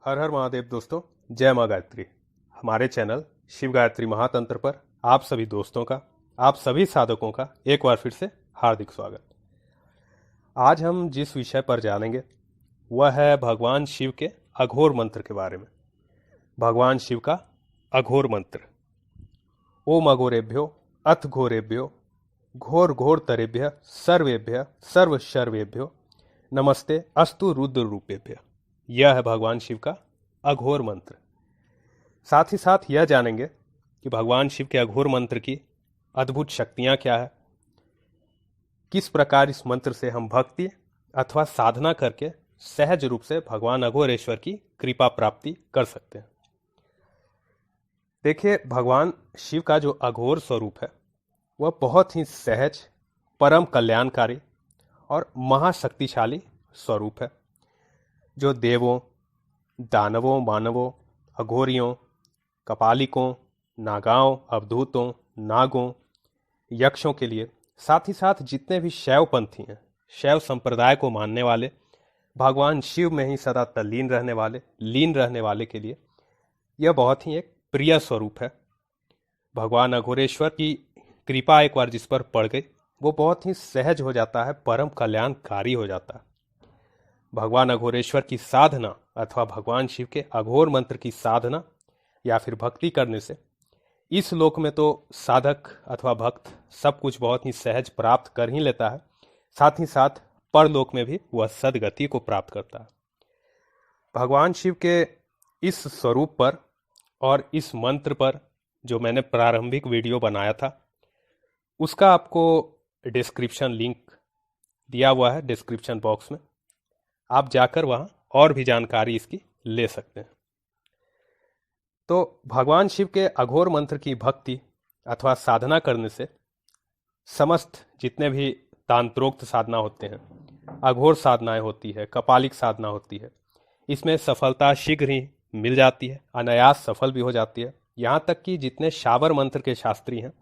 हर हर महादेव दोस्तों, जय माँ गायत्री। हमारे चैनल शिव गायत्री महातंत्र पर आप सभी दोस्तों का, आप सभी साधकों का एक बार फिर से हार्दिक स्वागत। आज हम जिस विषय पर जानेंगे वह है भगवान शिव के अघोर मंत्र के बारे में। भगवान शिव का अघोर मंत्र। ओम अघोरेभ्यो अथ घोरेभ्यो घोर घोर तरेभ्य सर्वेभ्य सर्व शर्वेभ्यो नमस्ते अस्तु रुद्र रूपेभ्य। यह है भगवान शिव का अघोर मंत्र। साथ ही साथ यह जानेंगे कि भगवान शिव के अघोर मंत्र की अद्भुत शक्तियां क्या है, किस प्रकार इस मंत्र से हम भक्ति अथवा साधना करके सहज रूप से भगवान अघोरेश्वर की कृपा प्राप्ति कर सकते हैं। देखिए, भगवान शिव का जो अघोर स्वरूप है वह बहुत ही सहज, परम कल्याणकारी और महाशक्तिशाली स्वरूप है, जो देवों, दानवों, मानवों, अघोरियों, कपालिकों, नागाओं, अवधूतों, नागों, यक्षों के लिए, साथ ही साथ जितने भी शैवपंथी हैं, शैव संप्रदाय को मानने वाले, भगवान शिव में ही सदा तल्लीन रहने वाले, लीन रहने वाले के लिए यह बहुत ही एक प्रिय स्वरूप है। भगवान अघोरेश्वर की कृपा एक बार जिस पर पड़ गई वो बहुत ही सहज हो जाता है, परम कल्याणकारी हो जाता है। भगवान अघोरेश्वर की साधना अथवा भगवान शिव के अघोर मंत्र की साधना या फिर भक्ति करने से इस लोक में तो साधक अथवा भक्त सब कुछ बहुत ही सहज प्राप्त कर ही लेता है, साथ ही साथ परलोक में भी वह सदगति को प्राप्त करता है। भगवान शिव के इस स्वरूप पर और इस मंत्र पर जो मैंने प्रारंभिक वीडियो बनाया था उसका आपको डिस्क्रिप्शन लिंक दिया हुआ है डिस्क्रिप्शन बॉक्स में, आप जाकर वहां और भी जानकारी इसकी ले सकते हैं। तो भगवान शिव के अघोर मंत्र की भक्ति अथवा साधना करने से समस्त जितने भी तांत्रोक्त साधना होते हैं, अघोर साधनाएं होती है, कपालिक साधना होती है, इसमें सफलता शीघ्र ही मिल जाती है, अनायास सफल भी हो जाती है। यहाँ तक कि जितने शावर मंत्र के शास्त्री हैं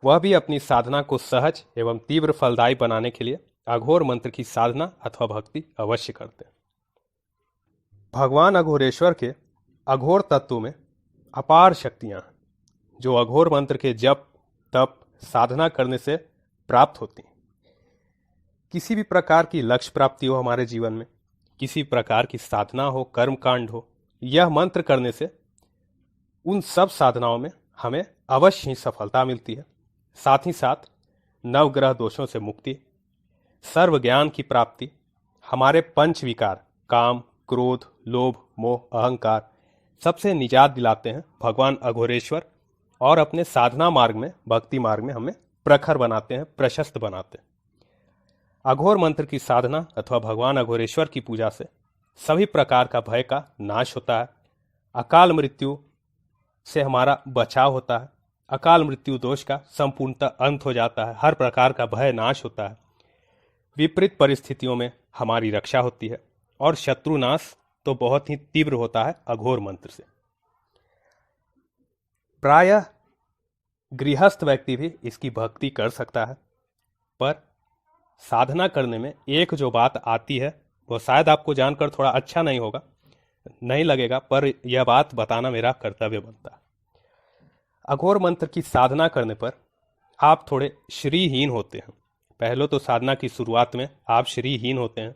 वह भी अपनी साधना को सहज एवं तीव्र फलदायी बनाने के लिए अघोर मंत्र की साधना अथवा भक्ति अवश्य करते हैं। भगवान अघोरेश्वर के अघोर तत्व में अपार शक्तियां हैं जो अघोर मंत्र के जप, तप, साधना करने से प्राप्त होती हैं। किसी भी प्रकार की लक्ष्य प्राप्ति हो हमारे जीवन में, किसी प्रकार की साधना हो, कर्म कांड हो, यह मंत्र करने से उन सब साधनाओं में हमें अवश्य ही सफलता मिलती है। साथ ही साथ नवग्रह दोषों से मुक्ति, सर्व ज्ञान की प्राप्ति, हमारे पंच विकार काम, क्रोध, लोभ, मोह, अहंकार सबसे निजात दिलाते हैं भगवान अघोरेश्वर और अपने साधना मार्ग में, भक्ति मार्ग में हमें प्रखर बनाते हैं, प्रशस्त बनाते हैं। अघोर मंत्र की साधना अथवा भगवान अघोरेश्वर की पूजा से सभी प्रकार का भय का नाश होता है, अकाल मृत्यु से हमारा बचाव होता है, अकाल मृत्यु दोष का संपूर्णतः अंत हो जाता है, हर प्रकार का भय नाश होता है, विपरीत परिस्थितियों में हमारी रक्षा होती है और शत्रुनाश तो बहुत ही तीव्र होता है अघोर मंत्र से। प्रायः गृहस्थ व्यक्ति भी इसकी भक्ति कर सकता है, पर साधना करने में एक जो बात आती है वो शायद आपको जानकर थोड़ा अच्छा नहीं लगेगा, पर यह बात बताना मेरा कर्तव्य बनता है। अघोर मंत्र की साधना करने पर आप थोड़े श्रीहीन होते हैं। पहले तो साधना की शुरुआत में आप श्रीहीन होते हैं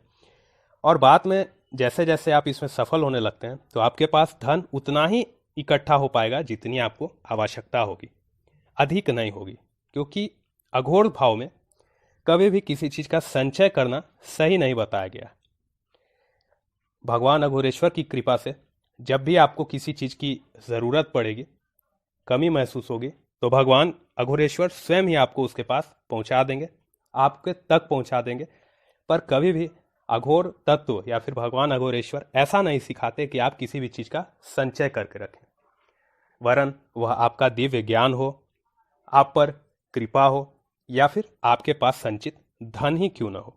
और बाद में जैसे जैसे आप इसमें सफल होने लगते हैं तो आपके पास धन उतना ही इकट्ठा हो पाएगा जितनी आपको आवश्यकता होगी, अधिक नहीं होगी, क्योंकि अघोर भाव में कभी भी किसी चीज का संचय करना सही नहीं बताया गया। भगवान अघोरेश्वर की कृपा से जब भी आपको किसी चीज की जरूरत पड़ेगी, कमी महसूस होगी, तो भगवान अघोरेश्वर स्वयं ही आपको उसके पास पहुंचा देंगे, आपके तक पहुंचा देंगे। पर कभी भी अघोर तत्व या फिर भगवान अघोरेश्वर ऐसा नहीं सिखाते कि आप किसी भी चीज का संचय करके रखें, वरन वह आपका दिव्य ज्ञान हो, आप पर कृपा हो, या फिर आपके पास संचित धन ही क्यों न हो।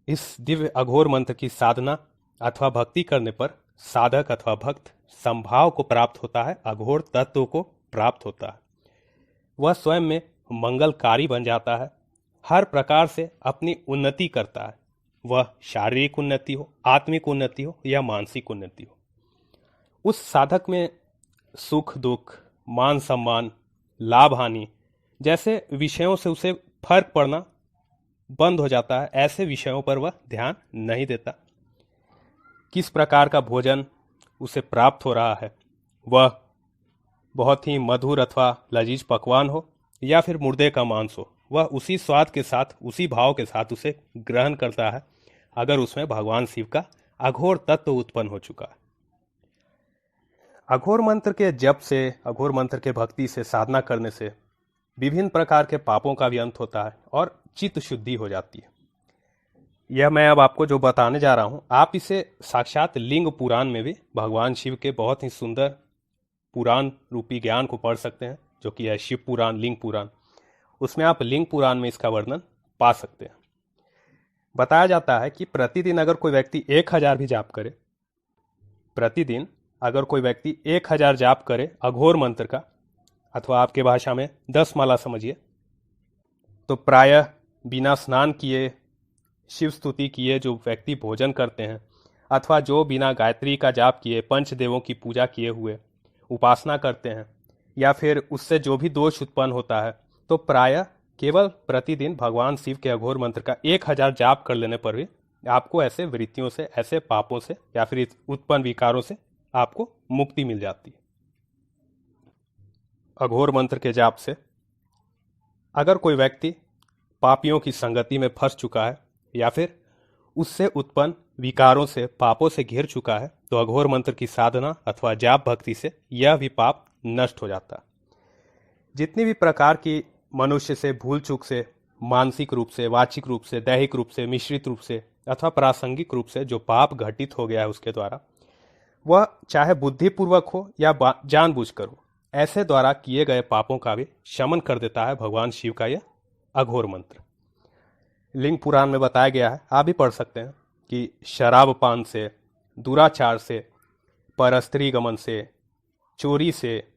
इस दिव्य अघोर मंत्र की साधना अथवा भक्ति करने पर साधक अथवा भक्त संभाव को प्राप्त होता है, अघोर तत्व को प्राप्त होता है। वह स्वयं में मंगलकारी बन जाता है, हर प्रकार से अपनी उन्नति करता है, वह शारीरिक उन्नति हो, आत्मिक उन्नति हो या मानसिक उन्नति हो, उस साधक में सुख दुख, मान सम्मान, लाभ हानि जैसे विषयों से उसे फर्क पड़ना बंद हो जाता है। ऐसे विषयों पर वह ध्यान नहीं देता। किस प्रकार का भोजन उसे प्राप्त हो रहा है, वह बहुत ही मधुर अथवा लजीज पकवान हो या फिर मुर्दे का मांस हो, वह उसी स्वाद के साथ, उसी भाव के साथ उसे ग्रहण करता है अगर उसमें भगवान शिव का अघोर तत्व उत्पन्न हो चुका है। अघोर मंत्र के जप से, अघोर मंत्र के भक्ति से, साधना करने से विभिन्न प्रकार के पापों का भी अंत होता है और चित्त शुद्धि हो जाती है। यह मैं अब आपको जो बताने जा रहा हूं, आप इसे साक्षात लिंग पुराण में भी भगवान शिव के बहुत ही सुंदर पुराण रूपी ज्ञान को पढ़ सकते हैं, जो कि है शिव पुराण, लिंग पुराण। उसमें आप लिंग पुराण में इसका वर्णन पा सकते हैं। बताया जाता है कि प्रतिदिन अगर कोई व्यक्ति 1000 भी जाप करे, प्रतिदिन अगर कोई व्यक्ति 1000 जाप करे अघोर मंत्र का, अथवा आपके भाषा में 10 माला समझिए, तो प्रायः बिना स्नान किए, शिव स्तुति किए जो व्यक्ति भोजन करते हैं, अथवा जो बिना गायत्री का जाप किए, पंचदेवों की पूजा किए हुए उपासना करते हैं, या फिर उससे जो भी दोष उत्पन्न होता है, तो प्रायः केवल प्रतिदिन भगवान शिव के अघोर मंत्र का 1000 जाप कर लेने पर भी आपको ऐसे वृत्तियों से, ऐसे पापों से या फिर उत्पन्न विकारों से आपको मुक्ति मिल जाती है। अघोर मंत्र के जाप से अगर कोई व्यक्ति पापियों की संगति में फंस चुका है या फिर उससे उत्पन्न विकारों से, पापों से घिर चुका है, तो अघोर मंत्र की साधना अथवा जाप भक्ति से यह भी पाप नष्ट हो जाता है। जितनी भी प्रकार की मनुष्य से भूल चूक से, मानसिक रूप से, वाचिक रूप से, दैहिक रूप से, मिश्रित रूप से अथवा प्रासंगिक रूप से जो पाप घटित हो गया है उसके द्वारा, वह चाहे बुद्धिपूर्वक हो या जानबूझकर हो, ऐसे द्वारा किए गए पापों का भी शमन कर देता है भगवान शिव का यह अघोर मंत्र। लिंग पुराण में बताया गया है, आप भी पढ़ सकते हैं, कि शराब पान से, दुराचार से, परस्त्री गमन से, चोरी से,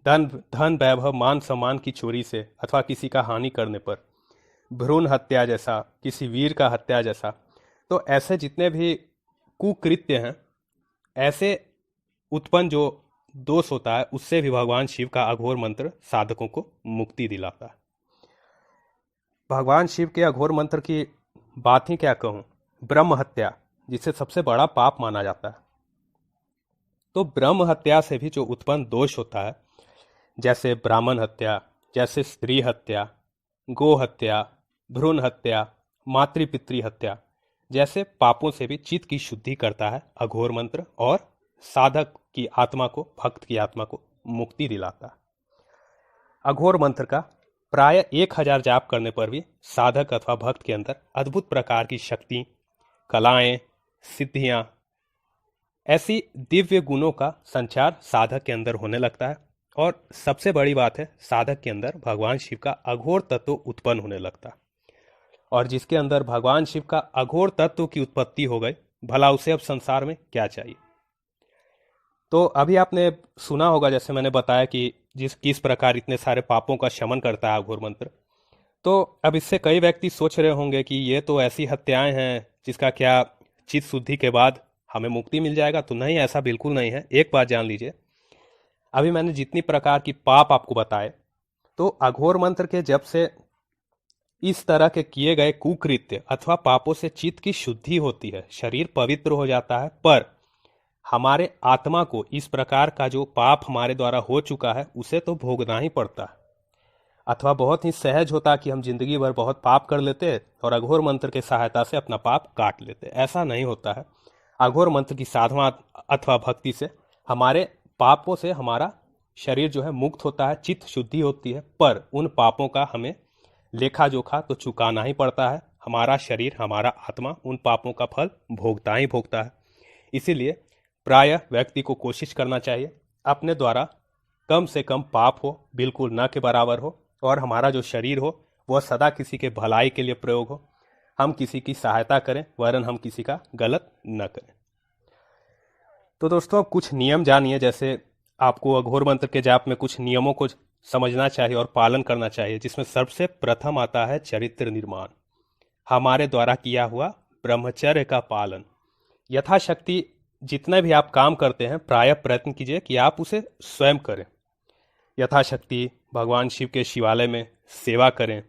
धन वैभव मान सम्मान की चोरी से अथवा किसी का हानि करने पर, भ्रूण हत्या जैसा, किसी वीर का हत्या जैसा, तो ऐसे जितने भी कुकृत्य हैं, ऐसे उत्पन्न जो दोष होता है, उससे भी भगवान शिव का अघोर मंत्र साधकों को मुक्ति दिलाता है। भगवान शिव के अघोर मंत्र की बात ही क्या कहूं, ब्रह्म हत्या जिसे सबसे बड़ा पाप माना जाता है, तो ब्रह्म हत्या से भी जो उत्पन्न दोष होता है, जैसे ब्राह्मण हत्या, जैसे स्त्री हत्या, गो हत्या, भ्रूण हत्या, मातृपितृ हत्या जैसे पापों से भी चित्त की शुद्धि करता है अघोर मंत्र, और साधक की आत्मा को, भक्त की आत्मा को मुक्ति दिलाता है। अघोर मंत्र का प्राय 1000 जाप करने पर भी साधक अथवा भक्त के अंदर अद्भुत प्रकार की शक्ति, कलाएं, सिद्धियां, ऐसी दिव्य गुणों का संचार साधक के अंदर होने लगता है, और सबसे बड़ी बात है, साधक के अंदर भगवान शिव का अघोर तत्व उत्पन्न होने लगता है। और जिसके अंदर भगवान शिव का अघोर तत्व की उत्पत्ति हो गई, भला उसे अब संसार में क्या चाहिए। तो अभी आपने सुना होगा, जैसे मैंने बताया कि किस प्रकार इतने सारे पापों का शमन करता है अघोर मंत्र। तो अब इससे कई व्यक्ति सोच रहे होंगे कि ये तो ऐसी हत्याएं हैं जिसका क्या चित्त शुद्धि के बाद हमें मुक्ति मिल जाएगा। तो नहीं, ऐसा बिल्कुल नहीं है। एक बात जान लीजिए, अभी मैंने जितनी प्रकार की पाप आपको बताए, तो अघोर मंत्र के जप से इस तरह के किए गए कुकृत्य अथवा पापों से चित्त की शुद्धि होती है, शरीर पवित्र हो जाता है, पर हमारे आत्मा को इस प्रकार का जो पाप हमारे द्वारा हो चुका है उसे तो भोगना ही पड़ता है। अथवा बहुत ही सहज होता कि हम जिंदगी भर बहुत पाप कर लेते और अघोर मंत्र की सहायता से अपना पाप काट लेते। ऐसा नहीं होता है। अघोर मंत्र की साधना अथवा भक्ति से हमारे पापों से हमारा शरीर जो है मुक्त होता है, चित्त शुद्धि होती है, पर उन पापों का हमें लेखा जोखा तो चुकाना ही पड़ता है। हमारा शरीर, हमारा आत्मा उन पापों का फल भोगता ही भोगता है। इसीलिए प्रायः व्यक्ति को कोशिश करना चाहिए अपने द्वारा कम से कम पाप हो, बिल्कुल न के बराबर हो, और हमारा जो शरीर हो वह सदा किसी के भलाई के लिए प्रयोग हो। हम किसी की सहायता करें, वरन हम किसी का गलत न करें। तो दोस्तों, अब कुछ नियम जानिए। जैसे आपको अघोर मंत्र के जाप में कुछ नियमों को समझना चाहिए और पालन करना चाहिए, जिसमें सबसे प्रथम आता है चरित्र निर्माण। हमारे द्वारा किया हुआ ब्रह्मचर्य का पालन, यथाशक्ति जितना भी आप काम करते हैं प्रायः प्रयत्न कीजिए कि आप उसे स्वयं करें। यथाशक्ति भगवान शिव के शिवालय में सेवा करें,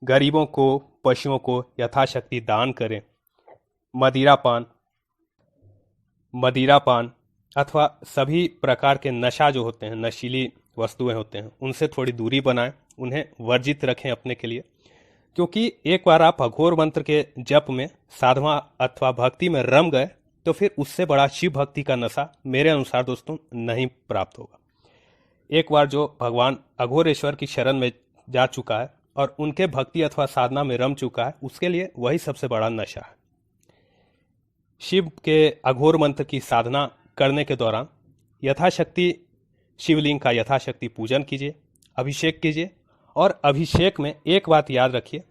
गरीबों को पशुओं को यथाशक्ति दान करें, मदिरापान अथवा सभी प्रकार के नशा जो होते हैं, नशीली वस्तुएं होते हैं, उनसे थोड़ी दूरी बनाएं, उन्हें वर्जित रखें अपने के लिए। क्योंकि एक बार आप अघोर मंत्र के जप में, साधना अथवा भक्ति में रम गए तो फिर उससे बड़ा शिव भक्ति का नशा मेरे अनुसार दोस्तों नहीं प्राप्त होगा। एक बार जो भगवान अघोरेश्वर की शरण में जा चुका है और उनके भक्ति अथवा साधना में रम चुका है, उसके लिए वही सबसे बड़ा नशा है। शिव के अघोर मंत्र की साधना करने के दौरान यथाशक्ति शिवलिंग का यथाशक्ति पूजन कीजिए, अभिषेक कीजिए। और अभिषेक में एक बात याद रखिए,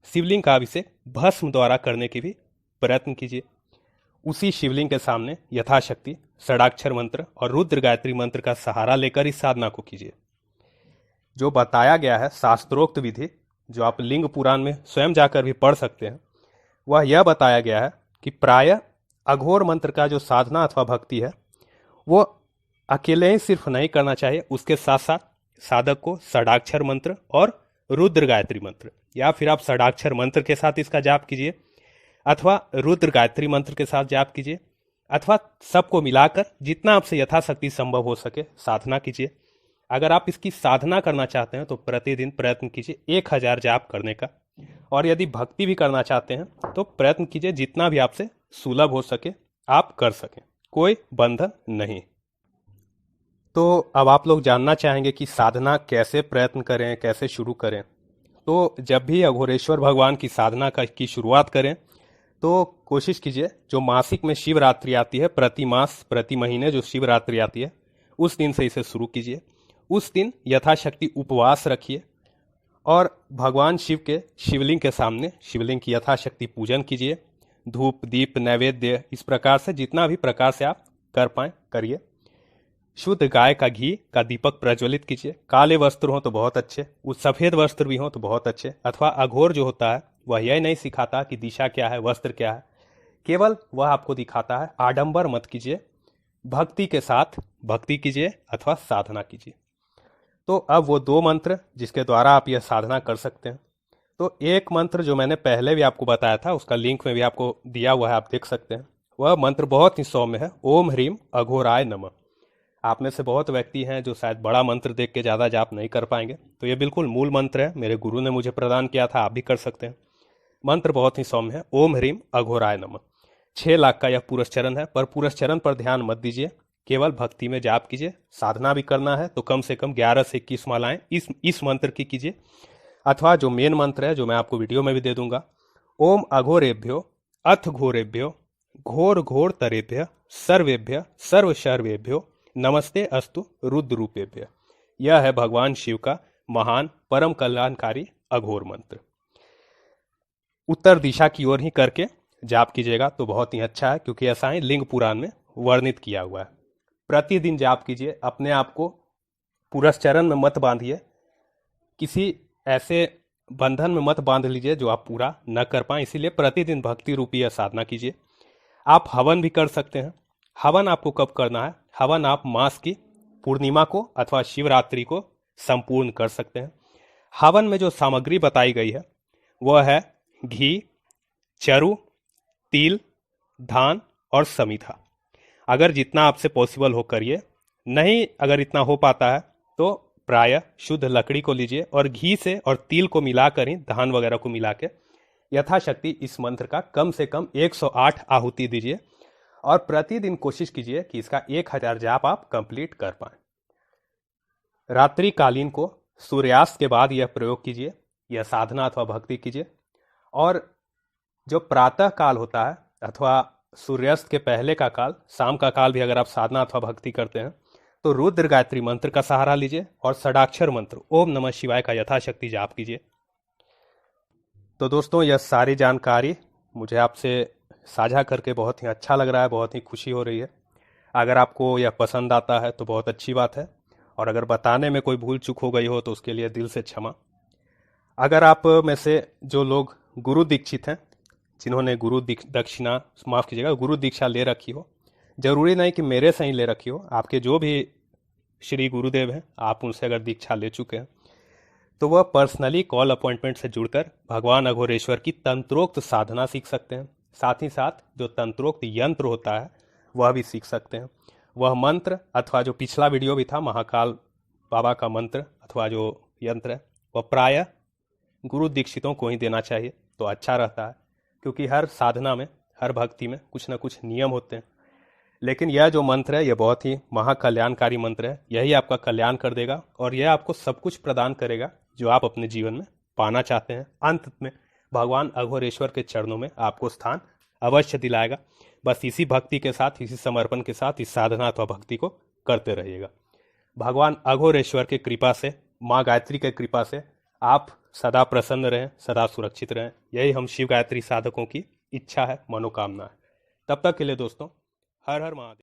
शिवलिंग का अभिषेक भस्म द्वारा करने की भी प्रयत्न कीजिए। उसी शिवलिंग के सामने यथाशक्ति षडाक्षर मंत्र और रुद्र गायत्री मंत्र का सहारा लेकर इस साधना को कीजिए। जो बताया गया है शास्त्रोक्त विधि, जो आप लिंग पुराण में स्वयं जाकर भी पढ़ सकते हैं, वह यह बताया गया है कि प्रायः अघोर मंत्र का जो साधना अथवा भक्ति है वो अकेले ही सिर्फ नहीं करना चाहिए, उसके साथ साथ साधक को षडाक्षर मंत्र और रुद्र गायत्री मंत्र, या फिर आप षडाक्षर मंत्र के साथ इसका जाप कीजिए अथवा रुद्र गायत्री मंत्र के साथ जाप कीजिए, अथवा सबको मिलाकर जितना आपसे यथाशक्ति संभव हो सके साधना कीजिए। अगर आप इसकी साधना करना चाहते हैं तो प्रतिदिन प्रयत्न कीजिए 1000 जाप करने का, और यदि भक्ति भी करना चाहते हैं तो प्रयत्न कीजिए जितना भी आपसे सुलभ हो सके आप कर सकें, कोई बंधन नहीं। तो अब आप लोग जानना चाहेंगे कि साधना कैसे प्रयत्न करें, कैसे शुरू करें। तो जब भी अघोरेश्वर भगवान की साधना की शुरुआत करें तो कोशिश कीजिए, जो मासिक में शिवरात्रि आती है, प्रति मास प्रति महीने जो शिवरात्रि आती है उस दिन से इसे शुरू कीजिए। उस दिन यथाशक्ति उपवास रखिए और भगवान शिव के शिवलिंग के सामने शिवलिंग की यथाशक्ति पूजन कीजिए। धूप दीप नैवेद्य इस प्रकार से जितना भी प्रकार से आप कर पाए करिए। शुद्ध गाय का घी का दीपक प्रज्वलित कीजिए। काले वस्त्र हो तो बहुत अच्छे, उस सफेद वस्त्र भी हो तो बहुत अच्छे। अथवा अघोर जो होता है वह यह नहीं सिखाता कि दिशा क्या है, वस्त्र क्या है, केवल वह आपको दिखाता है। आडंबर मत कीजिए, भक्ति के साथ भक्ति कीजिए अथवा साधना कीजिए। तो अब वो 2 मंत्र जिसके द्वारा आप यह साधना कर सकते हैं। तो एक मंत्र जो मैंने पहले भी आपको बताया था, उसका लिंक में भी आपको दिया हुआ है, आप देख सकते हैं। वह मंत्र बहुत ही सौम्य है, ओम ह्रीम अघोराय नमः। आप में से बहुत व्यक्ति हैं जो शायद बड़ा मंत्र देख के ज़्यादा जाप नहीं कर पाएंगे, तो ये बिल्कुल मूल मंत्र है, मेरे गुरु ने मुझे प्रदान किया था, आप भी कर सकते हैं। मंत्र बहुत ही सौम्य है, ओम ह्रीम अघोराय नमः। 6 लाख का यह पुरस्चरण है, पर पुरस्चरण पर ध्यान मत दीजिए, केवल भक्ति में जाप कीजिए। साधना भी करना है तो कम से कम 11 से 21 मालाएं इस मंत्र की कीजिए। अथवा जो मेन मंत्र है, जो मैं आपको वीडियो में भी दे दूंगा, ओम अघोरेभ्यो अथ घोरेभ्यो घोर घोर तरेभ्य सर्वेभ्य सर्व सर्वेभ्यो नमस्ते अस्तु रुद्र रूपेभ्य। यह है भगवान शिव का महान परम कल्याणकारी अघोर मंत्र। उत्तर दिशा की ओर ही करके जाप कीजिएगा तो बहुत ही अच्छा है, क्योंकि ऐसा ही लिंग पुराण में वर्णित किया हुआ है। प्रतिदिन जाप कीजिए, अपने आप को पुरस्चरण में मत बांधिए, किसी ऐसे बंधन में मत बांध लीजिए जो आप पूरा न कर पाए। इसीलिए प्रतिदिन भक्ति रूपी साधना कीजिए। आप हवन भी कर सकते हैं। हवन आपको कब करना है? हवन आप मास की पूर्णिमा को अथवा शिवरात्रि को संपूर्ण कर सकते हैं। हवन में जो सामग्री बताई गई है वह है घी, चरु, तिल, धान और समीठा। अगर जितना आपसे पॉसिबल हो करिए, नहीं अगर इतना हो पाता है तो प्रायः शुद्ध लकड़ी को लीजिए और घी से और तिल को मिलाकर ही, धान वगैरह को मिला के यथाशक्ति इस मंत्र का कम से कम 108 आहुति दीजिए और प्रतिदिन कोशिश कीजिए कि इसका 1000 जाप आप कंप्लीट कर पाएं। रात्रि कालीन को सूर्यास्त के बाद यह प्रयोग कीजिए, यह साधना अथवा भक्ति कीजिए। और जो प्रातः काल होता है अथवा सूर्यास्त के पहले का काल, शाम का काल भी अगर आप साधना अथवा भक्ति करते हैं तो रुद्र गायत्री मंत्र का सहारा लीजिए और षडाक्षर मंत्र ओम नमः शिवाय का यथाशक्ति जाप कीजिए। तो दोस्तों, यह सारी जानकारी मुझे आपसे साझा करके बहुत ही अच्छा लग रहा है, बहुत ही खुशी हो रही है। अगर आपको यह पसंद आता है तो बहुत अच्छी बात है, और अगर बताने में कोई भूल चूक हो गई हो तो उसके लिए दिल से क्षमा। अगर आप में से जो लोग गुरु दीक्षित हैं, जिन्होंने दक्षिणा माफ़ कीजिएगा गुरु दीक्षा ले रखी हो, जरूरी नहीं कि मेरे से ही ले रखी हो, आपके जो भी श्री गुरुदेव हैं आप उनसे अगर दीक्षा ले चुके हैं तो वह पर्सनली कॉल अपॉइंटमेंट से जुड़कर भगवान अघोरेश्वर की तंत्रोक्त साधना सीख सकते हैं। साथ ही साथ जो तंत्रोक्त यंत्र होता है वह भी सीख सकते हैं। वह मंत्र अथवा जो पिछला वीडियो भी था महाकाल बाबा का मंत्र अथवा जो यंत्र है वह प्रायः गुरु दीक्षितों को ही देना चाहिए तो अच्छा रहता है, क्योंकि हर साधना में हर भक्ति में कुछ ना कुछ नियम होते हैं। लेकिन यह जो मंत्र है यह बहुत ही महाकल्याणकारी मंत्र है, यही आपका कल्याण कर देगा और यह आपको सब कुछ प्रदान करेगा जो आप अपने जीवन में पाना चाहते हैं। अंत में भगवान अघोरेश्वर के चरणों में आपको स्थान अवश्य दिलाएगा। बस इसी भक्ति के साथ, इसी समर्पण के साथ इस साधना अथवा भक्ति को करते रहिएगा। भगवान अघोरेश्वर की कृपा से, माँ गायत्री की कृपा से आप सदा प्रसन्न रहें, सदा सुरक्षित रहें, यही हम शिव गायत्री साधकों की इच्छा है, मनोकामना है। तब तक के लिए दोस्तों, हर हर महादेव।